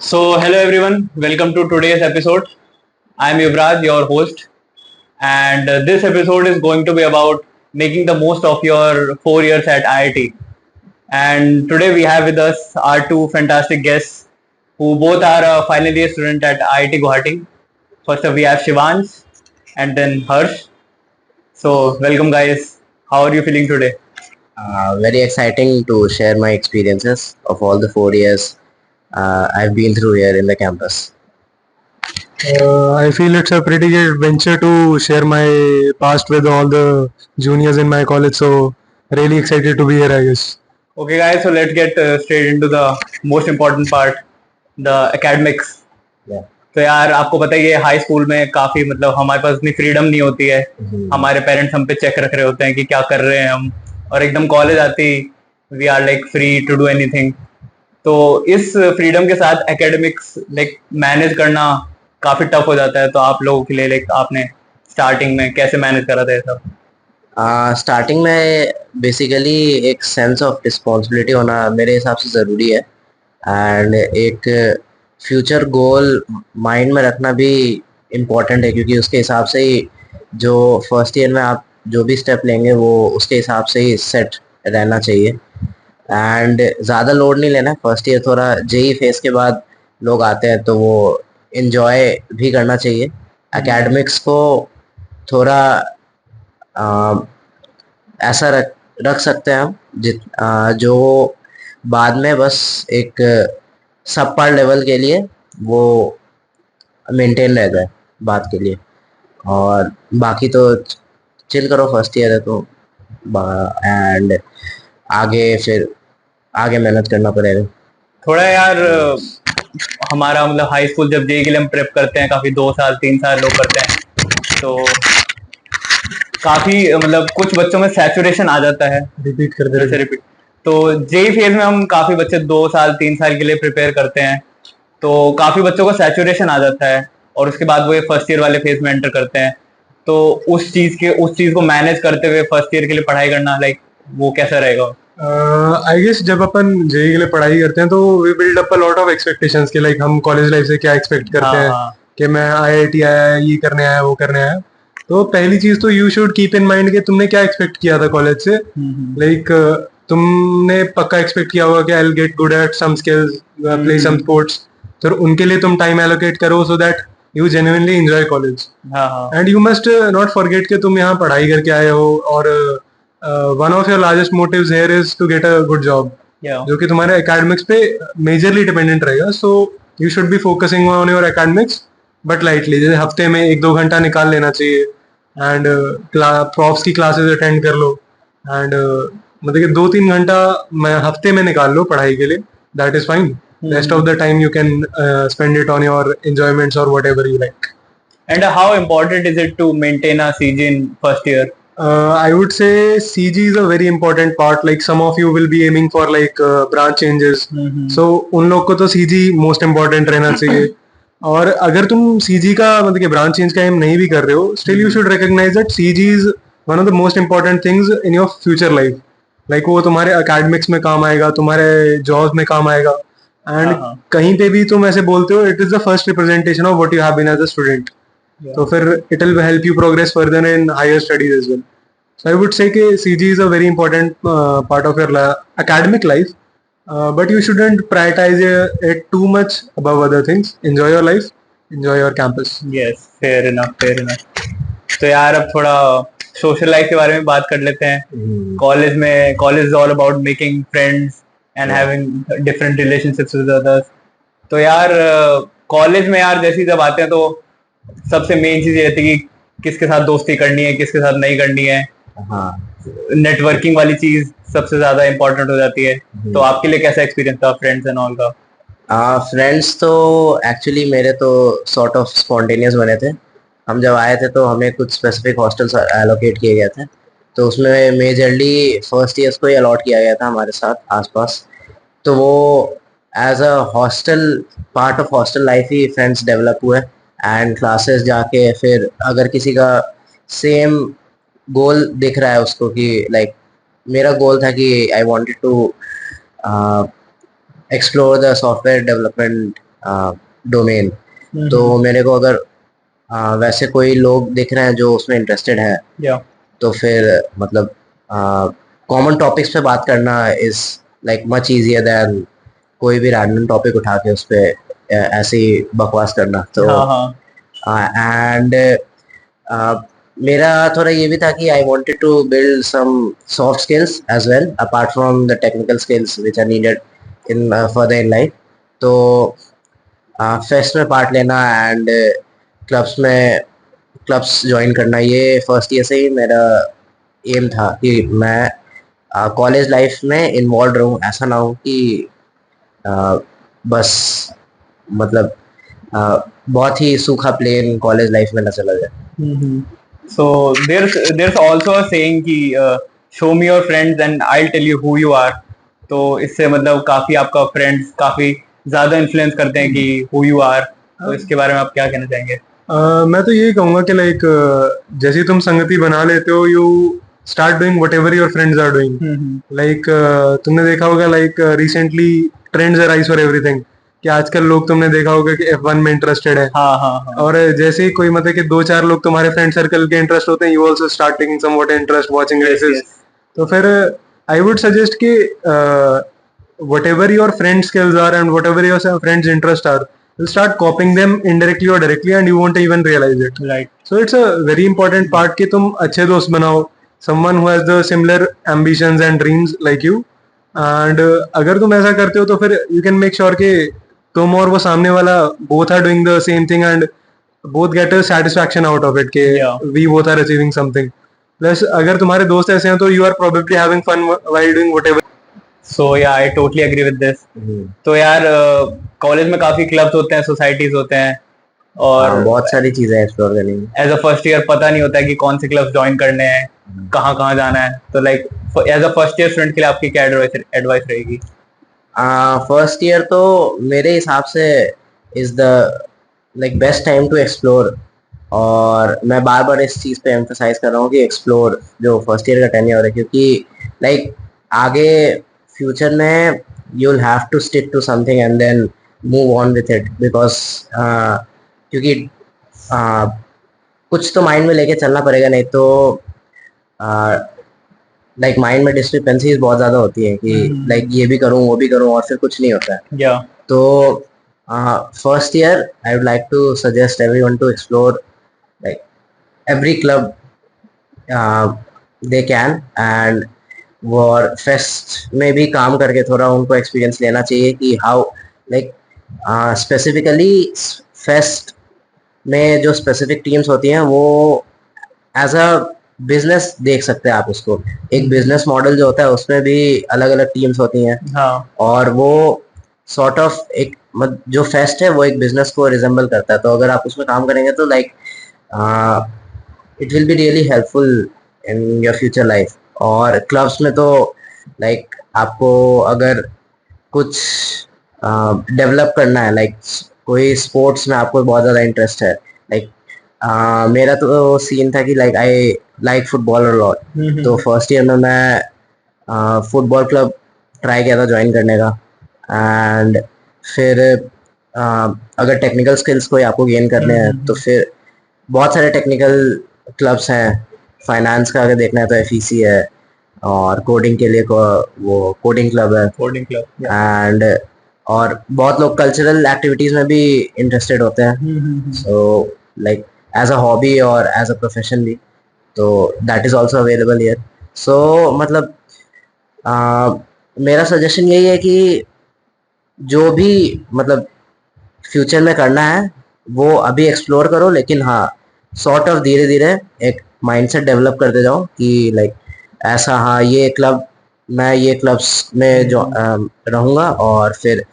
Hello everyone, welcome to today's episode. I'm Yuvraj, your host, and this episode is going to be about making the most of your 4 years at IIT. And today we have with us our two fantastic guests who both are a final year student at IIT Guwahati. First up, we have Shivansh and then Harsh. So, welcome guys. How are you feeling today? Very exciting to share my experiences of all the 4 years I've been through here in the campus. I feel it's a pretty good adventure to share my past with all the juniors in my college. So really excited to be here, I guess. Okay, guys, so let's get straight into the most important part, the academics. Yeah. तो यार आपको पता ही है high school में काफी मतलब हमारे पास इतनी फ्रीडम नहीं होती है. हमारे पेरेंट्स हम पे चेक रख रहे होते हैं कि क्या कर रहे हैं हम, और एकदम कॉलेज आती we are like free to do anything. तो इस फ्रीडम के साथ एकेडमिक्स लाइक मैनेज करना काफी टफ हो जाता है. तो आप लोगों के लिए लाइक आपने स्टार्टिंग में कैसे मैनेज करा था ये सब? स्टार्टिंग में बेसिकली एक सेंस ऑफ रिस्पॉन्सिबिलिटी होना मेरे हिसाब से ज़रूरी है, एंड एक फ्यूचर गोल माइंड में रखना भी इम्पोर्टेंट है, क्योंकि उसके हिसाब से ही जो फर्स्ट ईयर में आप जो भी स्टेप लेंगे वो उसके हिसाब से ही सेट रहना चाहिए. एंड ज़्यादा लोड नहीं लेना है. फर्स्ट ईयर थोड़ा जेई फेस के बाद लोग आते हैं तो वो इन्जॉय भी करना चाहिए. एकेडमिक्स को थोड़ा ऐसा रख सकते हैं हम जो बाद में बस एक सब पार लेवल के लिए वो मेंटेन रह जाए बात के लिए, और बाकी तो चिल करो. फर्स्ट ईयर है तो एंड आगे मेहनत करना पड़ेगा थोड़ा यार. हमारा मतलब हाई स्कूल जब जेई के लिए हम प्रेप करते हैं काफी 2 साल 3 साल लोग करते हैं, तो काफी मतलब कुछ बच्चों में सैचुरेशन आ जाता है. रिपीट तो जेई फेज में हम काफी बच्चे 2 साल 3 साल के लिए प्रिपेयर करते हैं, तो काफी बच्चों को सैचुरेशन आ जाता है और उसके बाद वो फर्स्ट ईयर वाले फेज में एंटर करते हैं. तो उस चीज को मैनेज करते हुए फर्स्ट ईयर के लिए पढ़ाई करना लाइक वो कैसा रहेगा? आई गेस जब अपन जेई के लिए पढ़ाई करते हैं तो we build up a lot of expectations के लाइक हम कॉलेज लाइफ से क्या एक्सपेक्ट करते हैं कि मैं आईआईटी आया, ये करने आया, वो करने आया. तो पहली चीज तो you should keep in mind कि तुमने क्या एक्सपेक्ट किया था कॉलेज से. लाइक तुमने पक्का एक्सपेक्ट किया होगा कि I will get good at some skills, play some sports. तो उनके लिए तुम टाइम एलोकेट करो so that you genuinely enjoy college. And you must not forget कि तुम यहाँ पढ़ाई करके आए हो, और one of your largest motives here is to get a good job, जो कि तुम्हारे एकेडमिक्स पे मेजरली डिपेंडेंट रहेगा. So you should be focusing on your academics but lightly. जैसे हफ्ते में 1-2 घंटा निकाल लेना चाहिए, एंड प्रॉफ्स की क्लासेस अटेंड कर लो, एंड मतलब कि 2-3 घंटा हफ्ते में निकाल लो पढ़ाई के लिए. That is fine. Rest of the time you can spend it on your enjoyments और whatever you like. And how important is it to maintain a CG in first year? I would say CG is a very important part. Like some of you will be aiming for like branch changes. So उन लोग को तो CG most important रहना चाहिए. और अगर तुम CG का मतलब कि ब्रांच चेंज का एम नहीं भी कर रहे हो, still you should recognize that CG is one of the most important things in your future life. Like वो तुम्हारे academics में काम आएगा, तुम्हारे jobs में काम आएगा, and कहीं पे भी तुम ऐसे बोलते हो it is the first representation of what you have been as a student. तो फिर it will help you progress further in higher studies as well. So I would say कि CG is a very important part of your academic life, but you shouldn't prioritize it too much above other things. Enjoy your life, enjoy your campus. Yes, fair enough. तो यार अब थोड़ा social life के बारे में बात कर लेते हैं. College is all about making friends and having different relationships with others. तो यार कॉलेज में यार जैसे जब आते हैं तो सबसे मेन चीज ये रहती है कि किसके साथ दोस्ती करनी है, किसके साथ नहीं करनी है. नेटवर्किंग वाली चीज सबसे ज्यादा इम्पोर्टेंट हो जाती है. तो आपके लिए कैसा एक्सपीरियंस था फ्रेंड्स एंड ऑल का? फ्रेंड्स तो एक्चुअली मेरे तो सॉर्ट ऑफ स्पॉन्टेनियस बने थे. हम जब आए थे तो हमें कुछ स्पेसिफिक हॉस्टल्स एलोकेट किए गए थे, तो उसमें मेजरली फर्स्ट ईयर्स को ही अलॉट किया गया था हमारे साथ आसपास. तो वो as a hostel part of hostel life ही फ्रेंड्स डेवलप हुए. एंड क्लासेस जाके फिर अगर किसी का सेम गोल दिख रहा है उसको कि लाइक मेरा गोल था कि I wanted to explore the software development domain. तो मेरे को अगर वैसे कोई लोग दिख रहे हैं जो उसमें इंटरेस्टेड है, या तो फिर मतलब कॉमन टॉपिक्स पे बात करना is like much easier than कोई भी रैंडम टॉपिक उठा के उस पे ऐसे ही बकवास करना। तो हाँ हाँ एंड मेरा थोड़ा ये भी था कि I wanted to build some soft skills as well apart from the technical skills which are needed in further in life. तो फेस्ट में पार्ट लेना एंड क्लब्स ज्वाइन करना, ये फर्स्ट ईयर से ही मेरा एम था कि मैं कॉलेज लाइफ में इन्वॉल्व रहूं। ऐसा ना हो कि बस मतलब बहुत ही सूखा प्लेन कॉलेज लाइफ में ना चला जाए। so there's also a saying कि show me your friends and I'll tell you who you are। तो इससे मतलब काफी आपका फ्रेंड्स काफी ज्यादा इन्फ्लुएंस करते हैं कि who you are। तो इसके बारे में आप क्या कहना चाहेंगे? मैं तो यही कहूंगा कि लाइक जैसे तुम संगति बना लेते हो, you start doing whatever your friends are doing. Like तुमने देखा होगा like recently trends are rise for everything, कि आजकल लोग तुमने देखा होगा कि F1 में इंटरेस्टेड है। हाँ। और जैसे ही कोई मतलब कि 2-4 लोग तुम्हारे फ्रेंड सर्कल के इंटरेस्ट होते हैं, you also start taking somewhat interest watching races. तो फिर आई वुड सजेस्ट कि whatever your friend skills are and whatever your friends interest are, you'll start copying them indirectly or directly and you won't even realize it. Right. So it's a very important part कि तुम अच्छे दोस्त बनाओ, someone who has the similar ambitions and dreams like you। and अगर तुम ऐसा करते हो तो फिर you can make sure कि तुम और वो सामने वाला both are doing the same thing and both get a satisfaction out of it कि we both are achieving something। plus अगर तुम्हारे दोस्त ऐसे हैं तो you are probably having fun while doing whatever। So yeah, I totally agree with this। तो यार college में काफी क्लब्स होते हैं, सोसाइटीज होते हैं, और बहुत सारी चीजें एक्सप्लोर करनी है। एज अ फर्स्ट ईयर पता नहीं होता है कि कौन से क्लब्स ज्वाइन करने हैं, कहाँ कहाँ जाना है। तो like as a first year student के लिए आपकी क्या एडवाइस रहेगी? फर्स्ट ईयर तो मेरे हिसाब से is the like best time to explore. और मैं बार बार इस चीज़ पे एम्फसाइज कर रहा हूँ कि एक्सप्लोर जो फर्स्ट ईयर का टेन्योर है, क्योंकि लाइक आगे फ्यूचर में you will have to stick to something and then move on with it. Because क्योंकि कुछ तो माइंड में लेके चलना पड़ेगा, नहीं तो लाइक माइंड में डिस्क्रिपेंसीज बहुत ज़्यादा होती है कि लाइक ये भी करूँ वो भी करूँ और फिर कुछ नहीं होता है। तो first year I would like to suggest everyone to explore like every club they can, and वो फेस्ट में भी काम करके थोड़ा उनको एक्सपीरियंस लेना चाहिए कि हाउ लाइक स्पेसिफिकली फेस्ट में जो स्पेसिफिक टीम्स होती हैं वो एज अ बिजनेस देख सकते हैं आप उसको। एक बिजनेस मॉडल जो होता है उसमें भी अलग अलग टीम्स होती हैं। और वो सॉर्ट ऑफ एक जो फेस्ट है वो एक बिजनेस को रिजेंबल करता है। तो अगर आप उसमें काम करेंगे तो like it will be really helpful in your future life. और क्लब्स में तो लाइक आपको अगर कुछ डेवलप करना है, लाइक कोई स्पोर्ट्स में आपको बहुत ज़्यादा इंटरेस्ट है, लाइक मेरा तो सीन था कि लाइक आई लाइक फुटबॉल और लॉट। तो फर्स्ट ईयर में मैं फुटबॉल क्लब ट्राई किया था ज्वाइन करने का। एंड फिर अगर टेक्निकल स्किल्स कोई आपको गेन करने हैं तो फिर बहुत सारे टेक्निकल क्लब्स हैं। फाइनेंस का अगर देखना है तो FEC है, और कोडिंग के लिए वो कोडिंग क्लब है, कोडिंग क्लब। एंड और बहुत लोग कल्चरल एक्टिविटीज में भी इंटरेस्टेड होते हैं, so like as a hobby और एज अ प्रोफेशन भी। तो that is also available here. So मतलब मेरा सजेशन यही है कि जो भी मतलब फ्यूचर में करना है वो अभी एक्सप्लोर करो, लेकिन हाँ सॉर्ट ऑफ धीरे धीरे एक माइंडसेट डेवलप करते जाओ कि लाइक ऐसा हाँ ये क्लब मैं ये क्लब्स में जो रहूँगा, और फिर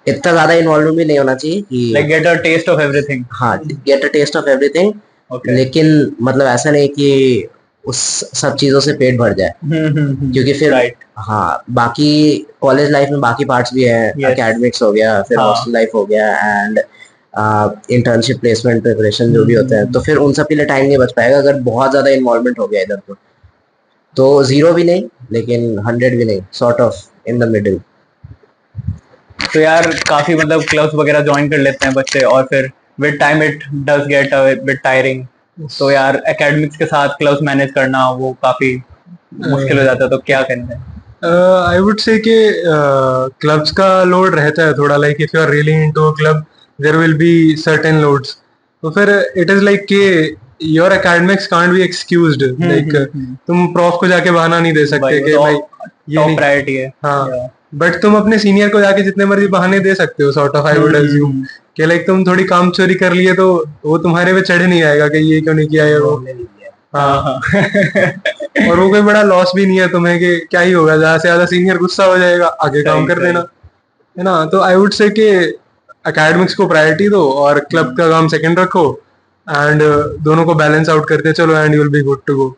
इतना ज़्यादा इन्वॉल्व भी नहीं होना चाहिए कि like get a taste of everything. हाँ, get a taste of everything. लेकिन मतलब ऐसा नहीं कि उस सब चीज़ों से पेट भर जाए, क्योंकि फिर हाँ बाकी कॉलेज लाइफ में बाकी पार्ट्स भी हैं। एकेडमिक्स हो गया, फिर हॉस्टल लाइफ हो गया, एंड इंटर्नशिप प्लेसमेंट प्रिपरेशन जो भी होते हैं। तो फिर उन सब के लिए टाइम नहीं बच पाएगा अगर बहुत ज़्यादा इन्वॉल्वमेंट हो गया इधर। तो 0 भी नहीं लेकिन 100 भी नहीं, sort of in the middle. तो यार काफी मतलब क्लब्स वगैरह ज्वाइन कर लेते हैं बच्चे और फिर with time it does get a bit tiring. तो यार एकेडमिक्स के साथ क्लब्स मैनेज करना वो काफी मुश्किल हो जाता है, तो क्या करें? आई वुड से कि क्लब्स का लोड रहता है थोड़ा, like if you are really into a club there will be certain loads, तो फिर इट इज लाइक कि your academics can't be excused, like तुम प्रॉफ को जाके बहाना नहीं दे सकते कि भाई ये टॉप नहीं। प्रायोरिटी है। हाँ, बट तुम अपने सीनियर को जाके जितने मर्जी बहाने दे सकते हो, sort of I would assume कि लाइक तुम थोड़ी काम चोरी कर लिए तो वो तुम्हारे पे चढ़ नहीं आएगा कि ये क्यों नहीं किया है वो। हाँ और वो कोई बड़ा लॉस भी नहीं है तुम्हें कि क्या ही होगा, ज्यादा से ज्यादा सीनियर गुस्सा हो जाएगा, आगे काम कर देना, है ना। तो आई वुड से कि एकेडमिक्स को प्रायोरिटी दो और क्लब का काम सेकंड रखो, एंड दोनों को बैलेंस आउट करते चलो and you will be good to go.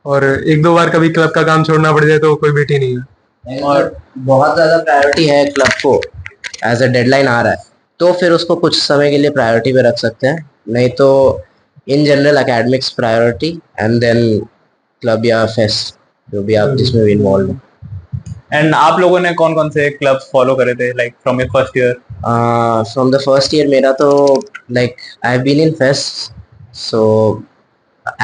और एक दो बार कभी क्लब का काम छोड़ना पड़ जाए तो कोई बेटी नहीं है। और बहुत ज्यादा प्रायोरिटी है क्लब को, एज अ डेडलाइन आ रहा है, तो फिर उसको कुछ समय के लिए प्रायोरिटी पे रख सकते हैं, नहीं तो in general academics priority and then club या फेस्ट जो भी आप जिसमें भी इन्वॉल्व हो। एंड आप लोगों ने कौन कौन से क्लब्स फॉलो करे थे like from your first year? From the first year मेरा तो like I have been in fest, so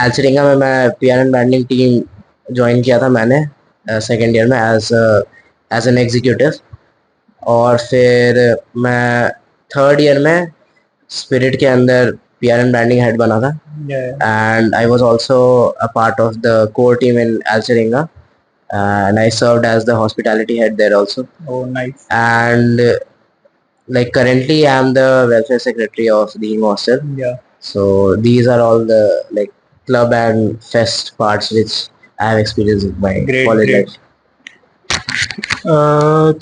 Alcheringa में मैं piano and banding team join किया था मैंने सेकेंड ईयर में एज एन एग्जीक्यूटिव, और फिर मैं थर्ड ईयर में स्पिरिट के अंदर पियानो एंड बैंडिंग हेड बना था, and I was also a part of the core team in Alcheringa, and I served as the hospitality head there also. Oh, nice. And like currently I am the welfare secretary of the hostel. Yeah. So these are all the like club and fest parts which I have experienced in my college life.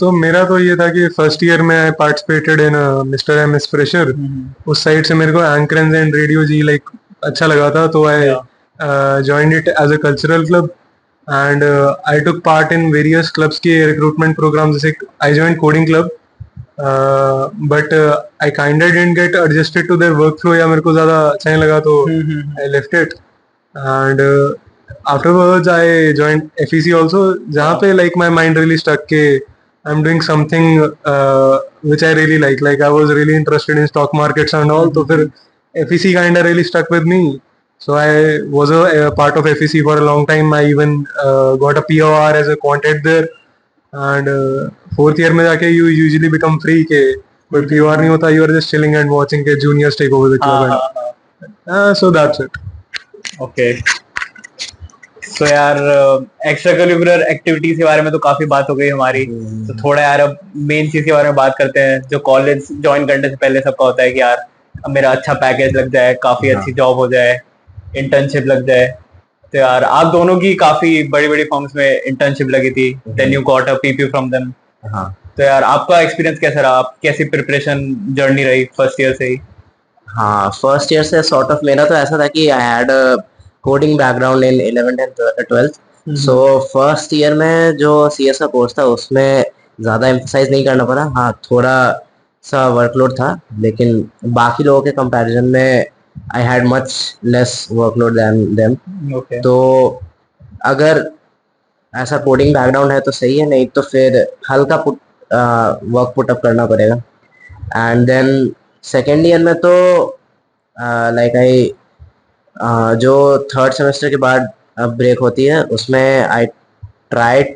तो मेरा तो ये था कि first year में I participated in Mister M S fresher, उस side से मेरे को एंकरेंस एंड रेडियो जी लाइक अच्छा लगा था, तो I joined it as a cultural club, and I took part in various clubs के recruitment programs, जैसे I joined coding club, but I kinda didn't get adjusted to their workflow, या मेरे को ज़्यादा अच्छा नहीं लगा तो I left it, and afterwards I joined FEC also, जहाँ पे like my mind really stuck के I'm doing something which I really like I was really interested in stock markets and all, तो फिर FEC kinda really stuck with me. So I was a part of FEC for a long time. I even got a POR as a quant head there. And fourth year में जाके you usually become free के कोई POR नहीं होता. You are just chilling and watching के juniors take over the club. So that's it. Okay. So यार extra curricular activities के बारे में तो काफी बात हो गई हमारी, तो थोड़ा यार अब मेन चीज के बारे में बात करते हैं जो कॉलेज ज्वाइन करने से पहले सबका होता है कि यार अब मेरा अच्छा पैकेज लग जाए, काफी अच्छी जॉब हो जाए, इंटर्नशिप लग जाए। तो यार आप दोनों की काफी बड़ी बड़ी फर्म्स में इंटर्नशिप लगी थी, then you got a PP from them. तो यार आपका एक्सपीरियंस कैसा रहा? आप कैसी प्रिपरेशन जर्नी रही फर्स्ट ईयर से ही? हाँ, फर्स्ट ईयर से सॉर्ट ऑफ मेरा तो ऐसा था कि I had coding background in 11th and 12th, so first year में जो सीएस का कोर्स था उसमें ज़्यादा एम्फसाइज नहीं करना पड़ा। हाँ, थोड़ा सा वर्कलोड था, लेकिन बाकी लोगों के कंपैरिजन में I had much less workload then them. तो अगर ऐसा कोडिंग बैकग्राउंड है तो सही है, नहीं तो फिर हल्का वर्क पुट अप करना पड़ेगा। एंड देन सेकेंड ईयर में तो लाइक आई जो थर्ड सेमेस्टर के बाद ब्रेक होती है उसमें आई tried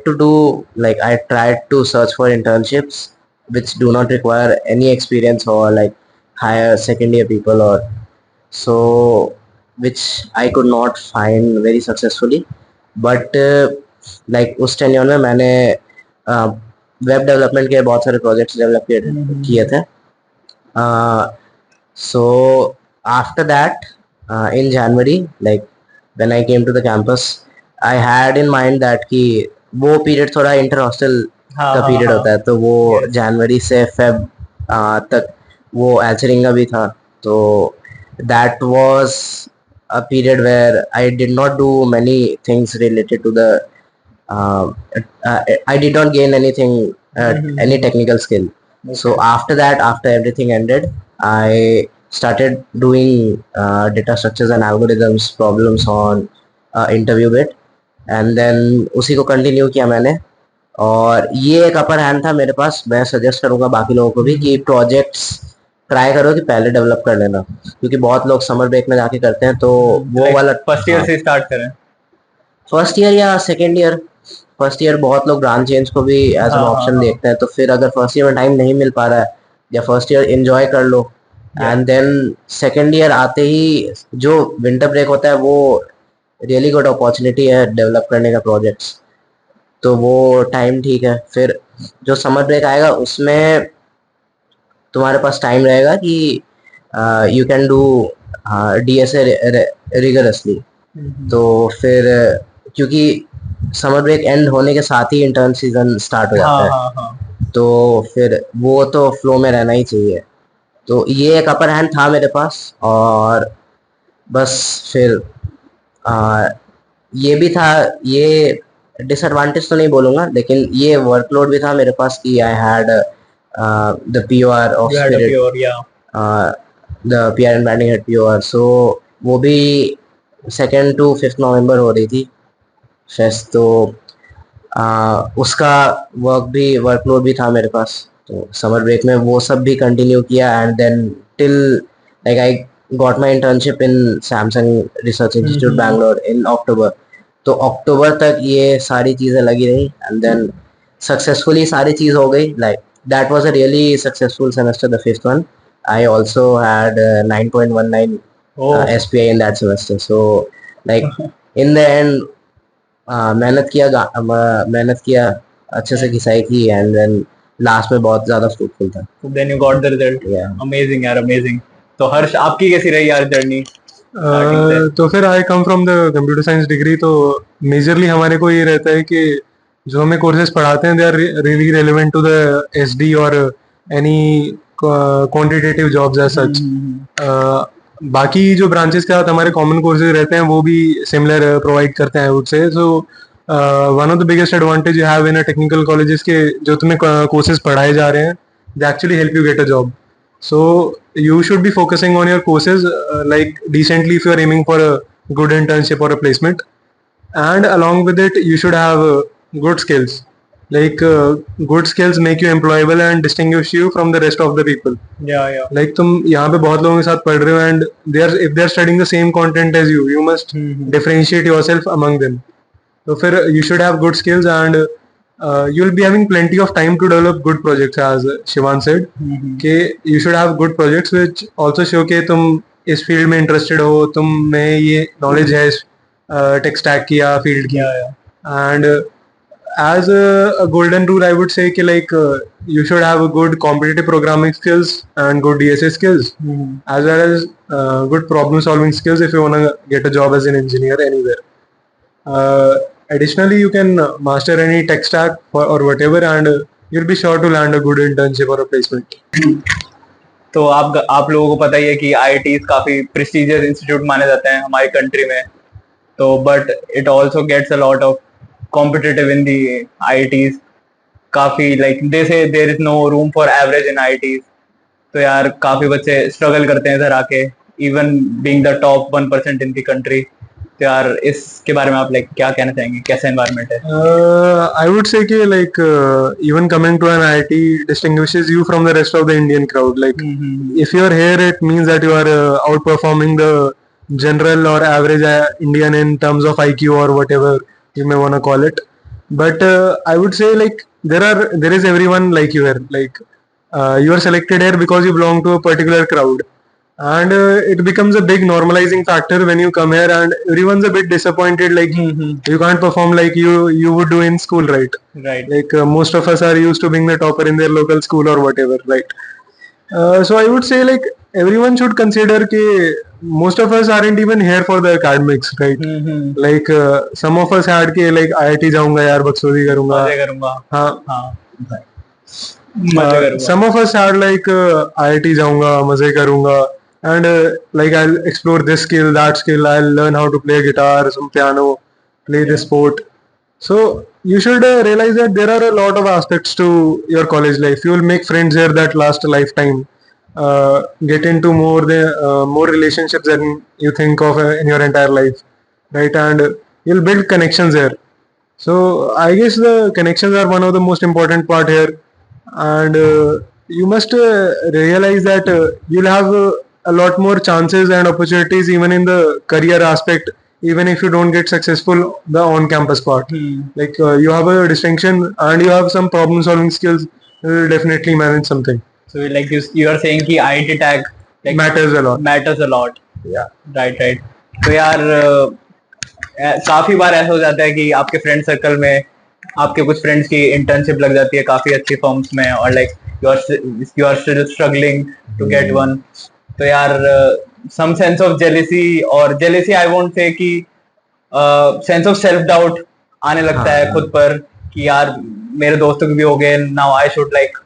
to search for internships which do not require any experience or like hire second year people, or so which I could not find very successfully, but like उस tenure में मैंने web development के बहुत सारे projects develop किए थे। So after that in January, like when I came to the campus, I had in mind that कि वो पीरियड थोड़ा इंटर हॉस्टल का पीरियड होता है, तो वो जनवरी से फेब तक वो एल्चरिंगा भी था, तो that was a period where I did not do many things related to the I did not gain anything any technical skill. So after that, after everything ended, I started doing data structures and algorithms problems on interview bit, and then उसी को continue किया मैंने और ये एक upper hand था मेरे पास। मैं सजेस्ट करूंगा बाकी लोगों को भी कि प्रोजेक्ट्स ट्राई करो कि पहले डेवलप कर लेना, क्योंकि बहुत लोग समर ब्रेक में जाके करते हैं, तो वो वाला। फर्स्ट ईयर से स्टार्ट करें? फर्स्ट ईयर या सेकेंड ईयर। फर्स्ट ईयर बहुत लोग ब्रांच चेंज को भी एज एन ऑप्शन देखते हैं, तो फिर अगर फर्स्ट ईयर में टाइम नहीं मिल पा रहा है, या फर्स्ट ईयर एंजॉय कर लो, एंड देन सेकेंड ईयर आते ही जो विंटर ब्रेक होता है वो रियली गुड अपॉर्चुनिटी है डेवलप करने का प्रोजेक्ट्स। तो वो टाइम ठीक है। फिर जो समर ब्रेक आएगा उसमें तुम्हारे पास टाइम रहेगा कि you can do DSA rigorously. तो फिर क्योंकि समर ब्रेक एंड होने के साथ ही इंटर्न सीजन स्टार्ट हो जाता है, तो फिर वो तो फ्लो में रहना ही चाहिए। तो ये एक अपर हैंड था मेरे पास। और बस फिर ये भी था, ये डिसएडवांटेज तो नहीं बोलूंगा, लेकिन ये वर्कलोड भी था मेरे पास कि I had the POR of spirit, the PR and branding head POR. So वो भी 2 to 5 नवंबर हो रही थी फेस्ट, तो उसका वर्कलोड भी था मेरे पास। तो समर ब्रेक में वो सब भी कंटिन्यू किया, and then till like I got my internship in Samsung Research Institute Bangalore in October. तो अक्टूबर तक ये सारी चीज़ें लगी रही, एंड देन सक्सेसफुली सारी चीज़ हो गई। Like that was a really successful semester, the fifth one. I also had 9.19 SPI in that semester. So like in the end मेहनत किया, अच्छे से घिसाई की, एंड देन लास्ट में बहुत ज्यादा फ्रूटफुल था। So then you got the result. Amazing यार, amazing. तो हर्ष, आपकी कैसी रही यार जर्नी? तो फिर I come from the computer science degree, तो मेजरली हमारे को ये रहता है कि जो हमें कोर्सेज पढ़ाते हैं they are really relevant to the SD और any quantitative jobs as such. बाकी जो ब्रांचेस के साथ हमारे कॉमन कोर्सेज रहते हैं वो भी सिमिलर प्रोवाइड करते हैं, I would say. So one of the biggest advantage you have in a technical colleges के जो तुम्हें कोर्सेज पढ़ाए जा रहे हैं they actually help you get a job. So you should be focusing on your courses like decently if you are aiming for a good internship or a placement, and along with it you should have good skills. Like good skills make you employable and distinguish you from the rest of the people. Yeah. Like तुम यहाँ पे बहुत लोगों के साथ पढ़ रहे हो and if they are studying the same content as you must differentiate yourself among them. So फिर you should have good skills, and you will be having plenty of time to develop good projects, as Shivansh said. कि you should have good projects which also show कि तुम इस field में interested हो, तुम में ये नॉलेज है इस टेक स्टैक की या फील्ड की। And as a golden rule I would say कि like you should have a good competitive programming skills and good DSA skills, as well as good problem solving skills if you want to get a job as an engineer anywhere. Additionally you can master any tech stack or whatever, and you'll be sure to land a good internship or a placement. तो आप लोगों को पता ही है कि IITs काफी prestigious institute माने जाते हैं हमारी कंट्री में, तो but it also gets a lot of competitive in the IITs। काफी like they say there is no room for average in IITs। तो यार काफी बच्चे स्ट्रगल करते हैं इधर आके, even being the top 1% in the country. तो यार इसके बारे में आप लाइक क्या कहना चाहेंगे, कैसा एनवायरनमेंट है? I would say कि like even coming to an IIT distinguishes you from the rest of the Indian crowd. Like if you are here, it means that you are outperforming the general or average Indian in terms of IQ or whatever you may want to call it. But I would say like there is everyone like you here. Like you are selected here because you belong to a particular crowd, and it becomes a big normalizing factor when you come here, and everyone's a bit disappointed like you can't perform like you would do in school, right? Like most of us are used to being the topper in their local school or whatever, right? So I would say like everyone should consider कि most of us aren't even here for the academics, right? Like some of us had कि like IIT जाऊंगा यार, बकचोदी करूंगा, मजे करूंगा। हाँ मजे करूंगा। some of us had like IIT जाऊंगा, मजे करूंगा, and like I'll explore this skill, that skill, I'll learn how to play guitar, some piano, play this sport. So you should realize that there are a lot of aspects to your college life. You will make friends here that last a lifetime, get into more relationships than you think of in your entire life, right? And you'll build connections here. So I guess the connections are one of the most important part here, and you must realize that you'll have a lot more chances and opportunities even in the career aspect, even if you don't get successful the on campus part. Like you have a distinction and you have some problem solving skills, you will definitely manage something. So like you are saying कि IIT tag like Matters a lot. matters a lot. Yeah. right. तो यार काफी बार ऐसा हो जाता है कि आपके फ्रेंड सर्कल में आपके कुछ फ्रेंड्स की इंटर्नशिप लग जाती है काफी अच्छी फर्म्स में, और like you are still struggling to get one. तो यार सम सेंस ऑफ जेलेसी, और जेलेसी आई वोंट से कि सेंस ऑफ सेल्फ डाउट आने लगता है खुद पर कि यार मेरे दोस्तों के भी हो गए, नाउ आई शुड लाइक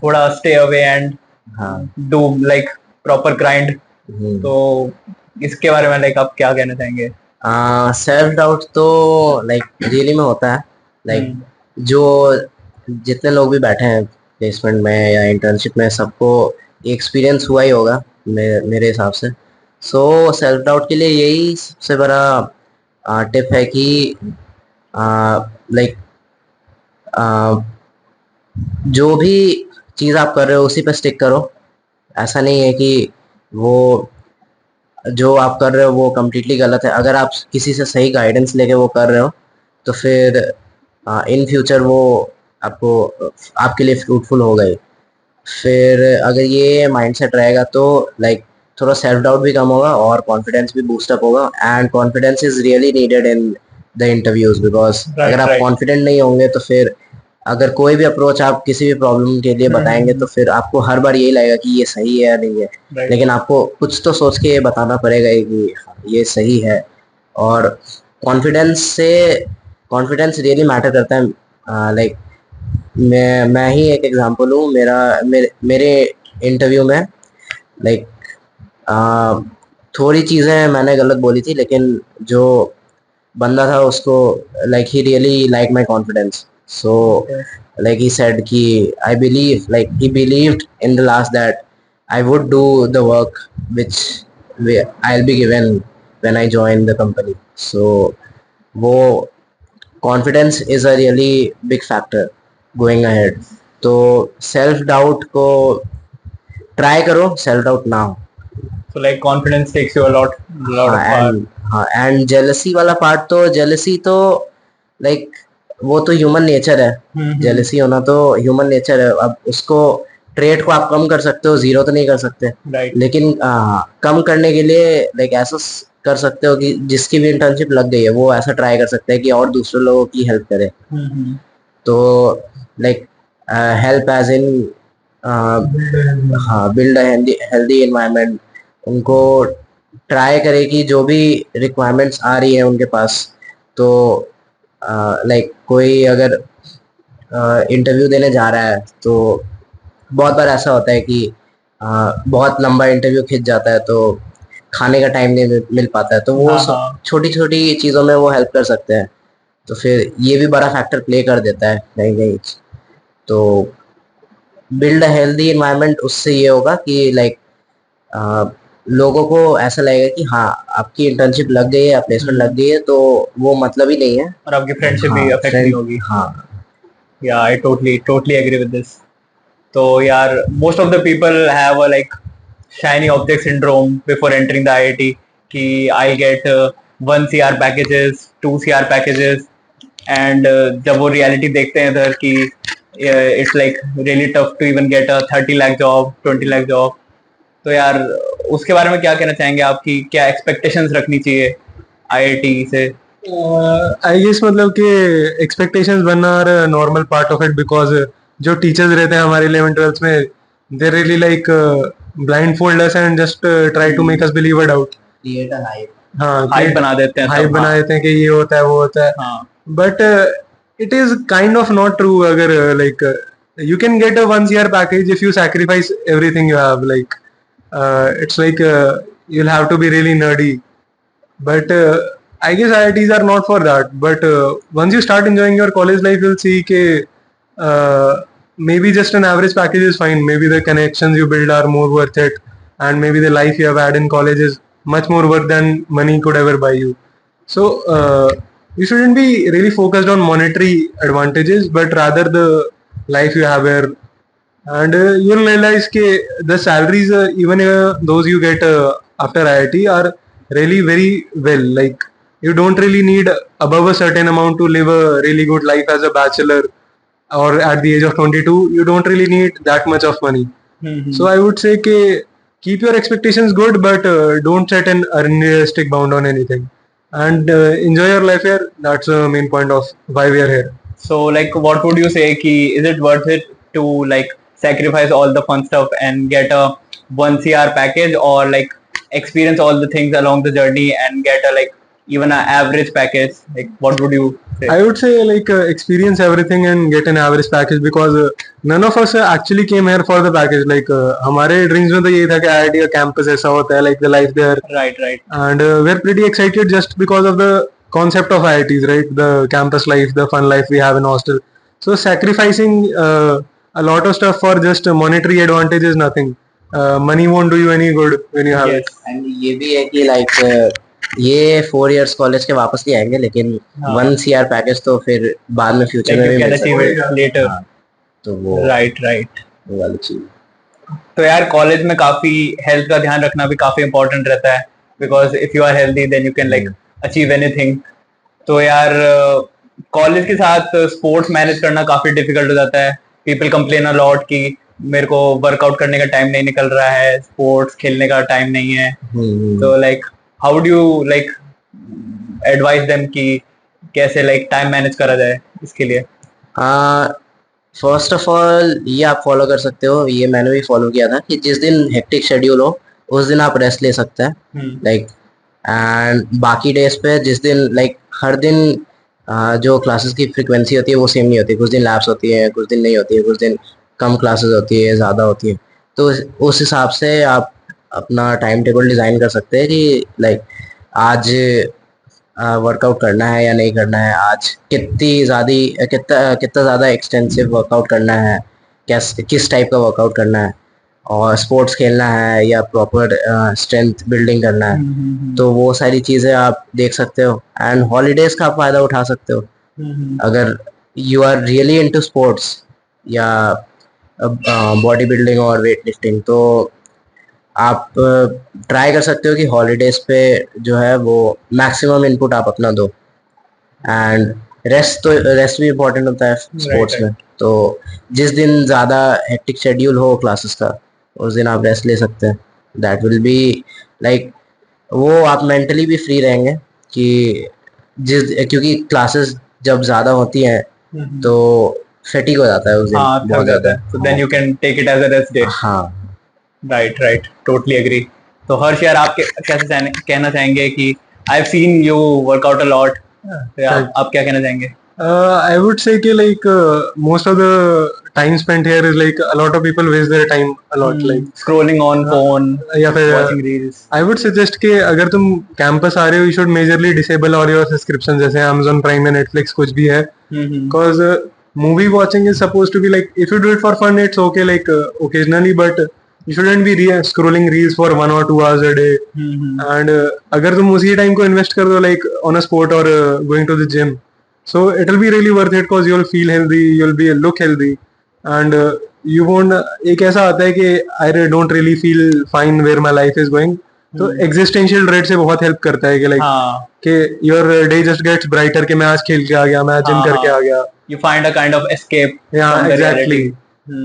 थोड़ा stay away and do like proper grind. तो इसके बारे में लाइक आप क्या कहना चाहेंगे? सेल्फ डाउट तो लाइक रियली में होता है. लाइक जो जितने लोग भी बैठे हैं प्लेसमेंट में या इंटर्नशिप में, सबको एक्सपीरियंस हुआ ही होगा मेरे हिसाब से. सो सेल्फ डाउट के लिए यही सबसे बड़ा टिप है कि लाइक जो भी चीज़ आप कर रहे हो उसी पे स्टिक करो. ऐसा नहीं है कि वो जो आप कर रहे हो वो कम्प्लीटली गलत है. अगर आप किसी से सही गाइडेंस लेके वो कर रहे हो तो फिर इन फ्यूचर वो आपके लिए फ्रूटफुल हो गई. फिर अगर ये माइंडसेट रहेगा तो लाइक थोड़ा सेल्फ डाउट भी कम होगा और कॉन्फिडेंस भी बूस्टअप होगा. And confidence is really needed in the interviews, because अगर आप कॉन्फिडेंट नहीं होंगे तो फिर अगर कोई भी अप्रोच आप किसी भी प्रॉब्लम के लिए बताएंगे तो फिर आपको हर बार यही लगेगा कि ये सही है या नहीं है. लेकिन आपको कुछ तो सोच के ये बताना पड़ेगा कि ये सही है. और कॉन्फिडेंस रियली मैटर करता है. लाइक मैं ही एक एग्जांपल हूँ. मेरे इंटरव्यू में लाइक थोड़ी चीज़ें मैंने गलत बोली थी, लेकिन जो बंदा था उसको like he really like my confidence. So like he said he believed in the last that I would do the work which I'll be given when I join the company. So वो confidence is a really big factor going ahead. तो self doubt को try करो, self doubt ना हो. So like confidence takes you a lot of part. And jealousy वाला part तो jealousy तो like वो तो ह्यूमन नेचर है. जेलसी होना तो ह्यूमन नेचर है. अब उसको ट्रेट को आप कम कर सकते हो, जीरो तो नहीं कर सकते. लेकिन कम करने के लिए लाइक ऐसा कर सकते हो कि जिसकी भी इंटर्नशिप लग गई है वो ऐसा ट्राई कर सकते हैं कि और दूसरे लोगों की हेल्प करे. तो like help as in build healthy environment. उनको ट्राई करे कि जो भी रिक्वायरमेंट्स आ रही है उनके पास, तो लाइक कोई अगर इंटरव्यू देने जा रहा है तो बहुत बार ऐसा होता है कि बहुत लंबा इंटरव्यू खिंच जाता है तो खाने का टाइम नहीं मिल पाता है. तो वो छोटी छोटी चीज़ों में वो हेल्प कर सकते हैं. तो फिर ये भी बड़ा फैक्टर प्ले कर देता है कहीं कहीं. तो बिल्ड अ हेल्दी एनवायरनमेंट, उससे ये होगा कि लाइक लोगों को ऐसा लगेगा कि हाँ आपकी इंटर्नशिप लग गई है, प्लेसमेंट लग गई है, तो वो मतलब ही नहीं है और आपकी फ्रेंडशिप भी अफेक्ट नहीं होगी. Yeah I totally agree with this. तो यार most of the people have a like shiny object syndrome before entering the IIT कि I get 1 CR packages, 2 CR packages, and जब वो रियलिटी देखते हैं इधर कि it's like really tough to even get a 30 lakh job, 20 lakh job. तो यार उसके बारे में क्या कहना चाहेंगे? आपकी क्या एक्सपेक्टेशंस रखनी चाहिए आईआईटी से? आई गेस मतलब कि एक्सपेक्टेशंस बनना are normal part of it, because जो टीचर्स रहते हैं हमारे 11th-12th में, they really like blind fold us and just try to make us believe it out. Hype बना देते हैं कि ये होता है वो होता है. But it is kind of not true. अगर like you can get a 1 CR package if you sacrifice everything you have. Like it's like you'll have to be really nerdy. But I guess IITs are not for that. But once you start enjoying your college life, you'll see that maybe just an average package is fine. Maybe the connections you build are more worth it, and maybe the life you have had in college is much more worth than money could ever buy you. So you shouldn't be really focused on monetary advantages, but rather the life you have here. And you'll realize the salaries, even those you get after IIT, are really very well. Like, you don't really need above a certain amount to live a really good life as a bachelor, or at the age of 22 you don't really need that much of money. So I would say keep your expectations good, but don't set an unrealistic bound on anything, and enjoy your life here. That's the main point of why we are here. So like what would you say is it worth it to like sacrifice all the fun stuff and get a 1 CR package, or like experience all the things along the journey and get a like even an average package? Like what would you say? I would say like experience everything and get an average package, because none of us actually came here for the package. Like हमारे dreams में तो ये था कि IIT का campus ऐसा होता है, like the life there. Right. And we're pretty excited just because of the concept of IITs, right? The campus life, the fun life we have in hostel. So sacrificing a lot of stuff for just monetary advantage is nothing. Money won't do you any good when you have it. And ये भी है कि like ये 4 years college के वापस नहीं आएंगे, लेकिन 1 CR पैकेज तो फिर बाद में फ्यूचर में भी मिल सकता है। लेटर। तो वो राइट वो वाली चीज। तो यार कॉलेज में काफी हेल्थ का ध्यान रखना भी काफी इंपॉर्टेंट रहता है, because if you are healthy then you can like achieve anything. तो यार कॉलेज के साथ स्पोर्ट्स मैनेज करना काफी डिफिकल्ट हो जाता है। पीपल कंप्लेन अ लॉट कि मेरे को वर्कआउट करने का टाइम नहीं निकल रहा है, स्पोर्ट्स खेलने का टाइम नहीं है। तो like how do you like advice them कि कैसे लाइक टाइम मैनेज करा जाए इसके लिए? फर्स्ट ऑफ ऑल ये आप फॉलो कर सकते हो, ये मैंने भी फॉलो किया था कि जिस दिन हेक्टिक शेड्यूल हो उस दिन आप रेस्ट ले सकते हैं, लाइक एंड बाकी डेज पे जिस दिन लाइक हर दिन जो क्लासेस की फ्रीक्वेंसी होती है वो सेम नहीं होती। कुछ दिन लैब्स होती है, कुछ दिन नहीं होती है, कुछ दिन कम क्लासेस होती है, ज़्यादा होती है। तो उस हिसाब से आप अपना टाइम टेबल डिज़ाइन कर सकते हैं कि लाइक आज वर्कआउट करना है या नहीं करना है, आज कितना ज़्यादा एक्सटेंसिव वर्कआउट करना है, किस टाइप का वर्कआउट करना है, और स्पोर्ट्स खेलना है या प्रॉपर स्ट्रेंथ बिल्डिंग करना है। तो वो सारी चीज़ें आप देख सकते हो एंड हॉलीडेज़ का आप फ़ायदा उठा सकते हो। अगर you are really into sports या बॉडी बिल्डिंग और वेट लिफ्टिंग, तो आप ट्राई कर सकते हो कि हॉलीडेज पे जो है वो मैक्सिमम इनपुट आप अपना दो। एंड रेस्ट भी इम्पोर्टेंट होता है स्पोर्ट्स में। तो जिस दिन ज़्यादा हेक्टिक शेड्यूल हो क्लासेस का उस दिन आप रेस्ट ले सकते हैं। दैट विल बी लाइक वो आप मेंटली भी फ्री रहेंगे कि क्योंकि क्लासेस जब ज़्यादा होती हैं तो फैटिग हो जाता है उस दिन, बहुत ज़्यादा। So then you can take it as a rest day. हाँ, राइट टोटली एग्री। तो हर्ष यार आप कैसे कहना चाहेंगे कि I have seen you workout a lot, आप क्या कहना चाहेंगे? I would say कि like most of the time spent here is like a lot of people waste their time a lot, like scrolling on phone या फिर watching reels. I would suggest कि अगर तुम कैंपस आ रहे हो you should majorly disable all your subscriptions, जैसे Amazon Prime या Netflix कुछ भी है, because movie watching is supposed to be like, if you do it for fun it's okay, like occasionally, but you shouldn't be scrolling reels for 1 or 2 hours a day. And अगर तुम उसी time को invest कर दो like on a sport or going to the gym, so it will be really worth it because you'll feel healthy, you'll be look healthy, and you won't एक ऐसा आता है कि I don't really feel fine where my life is going, तो existential dread से बहुत help करता है कि like कि your day just gets brighter कि मैं आज खेल के आ गया, मैं आज जिम करके आ गया, you find a kind of escape. Yeah, exactly.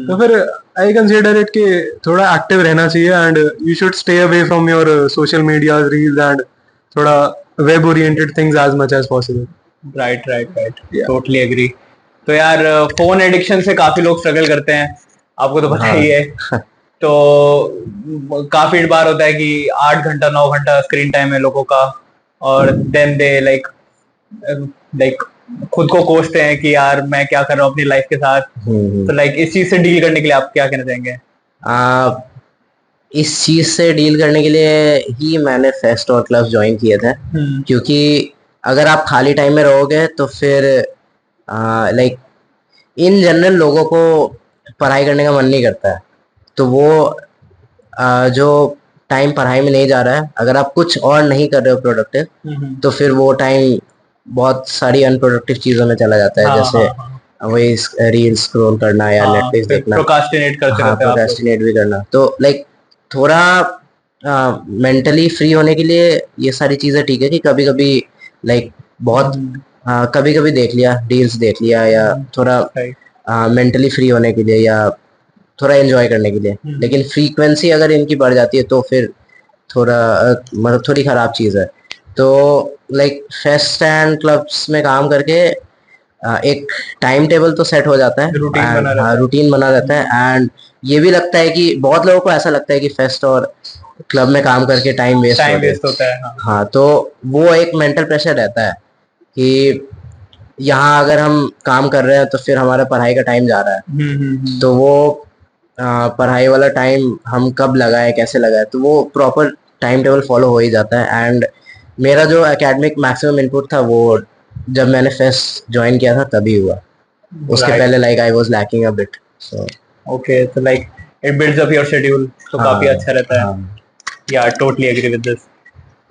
तो फिर I consider it कि थोड़ा एक्टिव रहना चाहिए and you should stay away from your social media reels and थोड़ा web oriented things as much as possible. Right totally agree. तो यार phone addiction से काफी लोग स्ट्रगल करते हैं, आपको तो पता ही है। तो काफी बार होता है कि 8 घंटा 9 घंटा स्क्रीन टाइम है लोगों का, और देन दे लाइक खुद को कोसते हैं कि यार मैं क्या कर रहा हूँ अपनी लाइफ के साथ। तो लाइक इस चीज से डील करने के लिए आप क्या कहना चाहेंगे? इस चीज से डील करने के लिए ही मैंने फेस्ट और क्लब ज्वाइन किए थे, क्योंकि अगर आप खाली टाइम में रहोगे तो फिर लाइक इन जनरल लोगों को पढ़ाई करने का मन नहीं करता है। तो वो जो टाइम पढ़ाई में नहीं जा रहा है, अगर आप कुछ और नहीं कर रहे हो प्रोडक्टिव, तो फिर वो टाइम बहुत सारी अनप्रोडक्टिव चीजों में चला जाता है, हाँ जैसे हाँ हाँ वही रील्स स्क्रॉल करना या हाँ, नेटफ्लिक्स फिर देखना। प्रोकास्टिनेट करते हाँ, रहते हो आप लोग। प्रोक्रेस्टिनेट भी करना। तो लाइक थोड़ा मेंटली फ्री होने के लिए ये सारी चीजें ठीक है कि कभी कभी लाइक बहुत कभी कभी देख लिया, रील्स देख लिया, या थोड़ा सही। मेंटली फ्री होने के लिए या थोड़ा एंजॉय करने के लिए। लेकिन फ्रीक्वेंसी अगर इनकी बढ़ जाती है तो फिर थोड़ा मतलब थोड़ी खराब चीज़ है। तो लाइक फेस्ट एंड क्लब्स में काम करके एक टाइम टेबल तो सेट हो जाता है रूटीन एंड बना रहता है। रूटीन बना रहता है। एंड ये भी लगता है कि बहुत लोगों को ऐसा लगता है कि फेस्ट और क्लब में काम करके टाइम वेस्ट हो टाइम रहा है। वेस्ट होता है, हाँ। हाँ, तो वो एक मेंटल प्रेशर रहता है कि यहाँ अगर हम काम कर रहे हैं तो फिर हमारा पढ़ाई का टाइम जा रहा है। तो वो पढ़ाई वाला टाइम हम कब लगाए, कैसे लगाए, तो वो प्रॉपर टाइम टेबल फॉलो हो ही जाता है। एंड मेरा जो एकेडमिक मैक्सिमम इनपुट था वो जब मैंने फेस्ट ज्वाइन किया था तभी हुआ। उसके राइट। पहले like I was lacking a bit, so okay, तो like it builds up your schedule, तो काफी हाँ अच्छा रहता है। हाँ या टोटली एग्री विद दिस।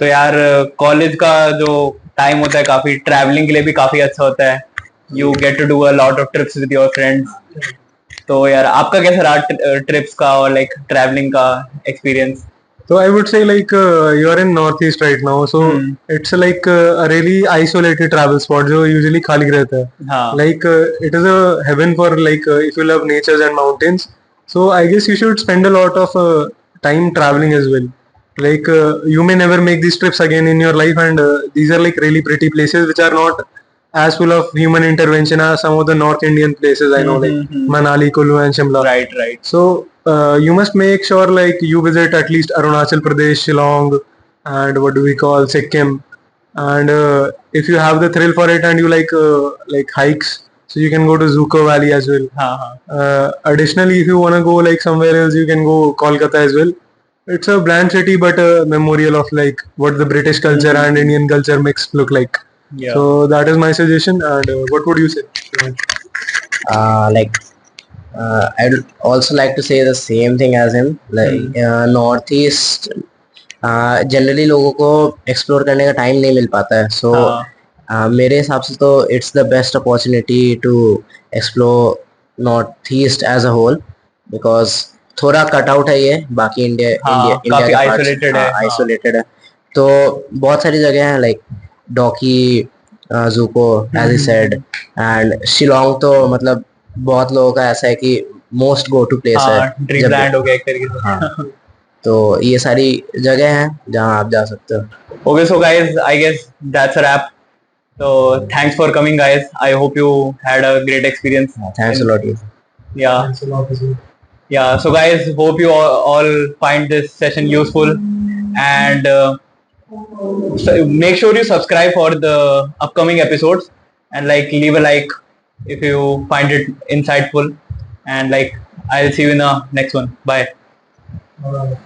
तो यार कॉलेज का जो टाइम होता है काफी ट्रैवलिंग के लिए भी काफी अच्छा होता है। You get to do a lot of trips with your friends. तो यार आपका कैसा रहा ट्रिप्स का और लाइक ट्रैवलिंग का experience? So I would say like you are in Northeast right now, so it's like a really isolated travel spot जो usually खाली रहता है. हाँ Like it is a heaven for like if you love natures and mountains. So I guess you should spend a lot of time traveling as well. Like you may never make these trips again in your life, and these are like really pretty places which are not as full of human intervention as some of the North Indian places I know, like Manali, Kullu, and Shimla. Right right. So you must make sure like you visit at least Arunachal Pradesh, Shillong, and what do we call Sikkim. And if you have the thrill for it and you like hikes, so you can go to Zuko Valley as well. हाँ हाँ Additionally, if you wanna go like somewhere else, you can go Kolkata as well. It's a bland city, but a memorial of like what the British culture and Indian culture mix look like. yeah. So that is my suggestion. And what would you say? like I'd also like to say the same thing as him. Like north east generally लोगों को explore करने का time नहीं मिल पाता है। सो मेरे हिसाब से तो it's the best opportunity to explore North East as a whole, because थोड़ा कट आउट है ये बाकी इंडिया इंडिया काफी के आइसोलेटेड है। आइसोलेटेड है। तो बहुत सारी जगह हैं like Dawki, Dzukou as I said, and Shillong तो मतलब बहुत लोगों का ऐसा है कि मोस्ट गो टू प्लेस है, ड्रीम लैंड हो गया एक तरीके से। हाँ, तो ये सारी जगह हैं जहाँ आप जा सकते हो। Okay, so guys, I guess that's a wrap. So thanks for coming, guys. I hope you had a great experience. Thanks a lot. Yeah. Thanks a lot as well. Yeah. So guys, hope you all find this session useful, and so make sure you subscribe for the upcoming episodes, and like leave a like if you find it insightful, and like I'll see you in the next one. Bye. Alright.